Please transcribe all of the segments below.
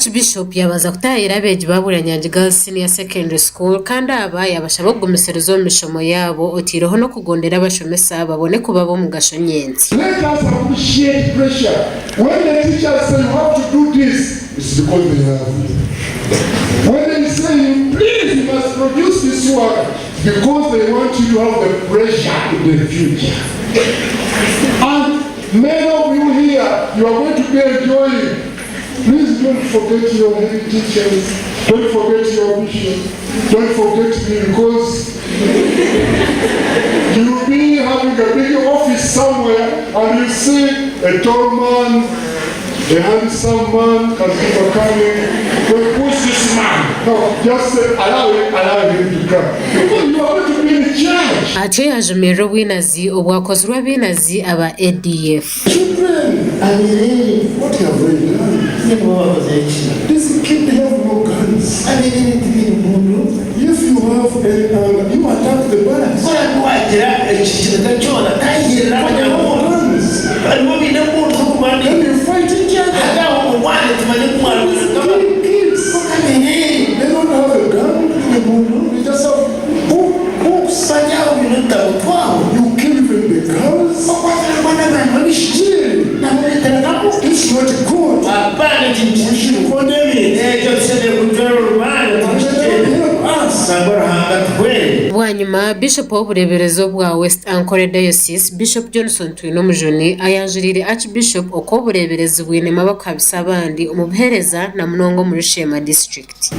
Archbishop yabaza kutahira beji baburanya Girls Senior Secondary School kandi aba yabasha bogumeserezo mishomo yabo otiroho no kugondera abashomesa babone kuba bo mu gashonyenzi. Let us appreciate pressure. When the teachers say you have to do this, it's because they have it. When they say please you must produce this work, because they want you to have the pressure in the future. And many of you here, you are going to be enjoying. Please don't forget your head teachers. Don't forget your mission. Don't forget me, because you will be having a big office somewhere and you see a tall man, a handsome man, can be coming. Don't push this man. No, just say, allow him to come. Because you are going to be in charge. Ate ajumero winazi obwakozwa binazi aba ADF. Children, what have they done? These kids have no guns. If you have any you attack the barracks. Then you fight each other. Kids, they don't have a gun. They just have books. You kill even the girls. It's not good. We should condemn Wanyuma Bishop w'ubureberezo bwa West Ankole Diocese Bishop Johnson Twena Mujoni ayanjirire Archbishop uko bureberezi bwinema bakabisa abandi umubuhereza na Munongo muri Shema District.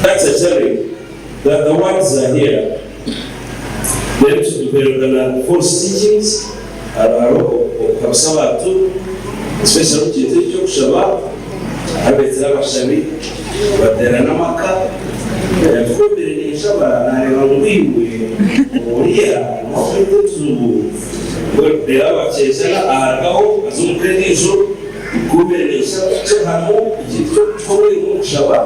That's a challenge. The ones are here. There are false teachings, especially Jitio Shaba, Abetara Shari, but there are Namaka, Food Shaba, and I will be here. But the other children are now, as you can show, Kubelisha, Shaba.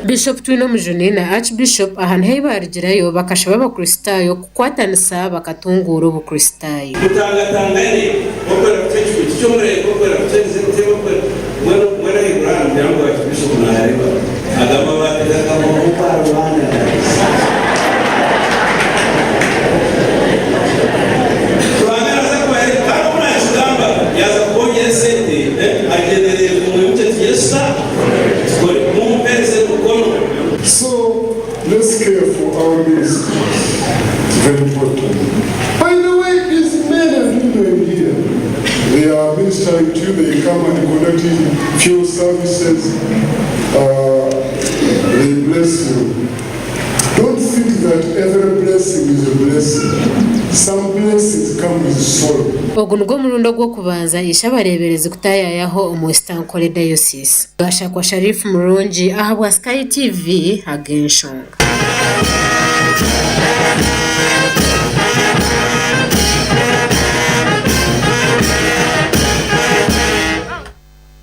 Bishop Twena Mujoni na Archbishop ahantu hebarigirayo bakasha b'abakristayo kukwatanisa bakatungura ubukristayo. So let's care for our ministry. Very important. By the way, these men and women here, they are ministering to you, they come and conduct few services, they bless you. Don't think that every blessing is a blessing. Some blessings come with sorrow. Ogu nugo murundo gwo kubanza ishabarebereze kutayayaho mu West Ankole Diocese. Gashakwa Sharif Murungi ahabwa Sky TV Agenshonga.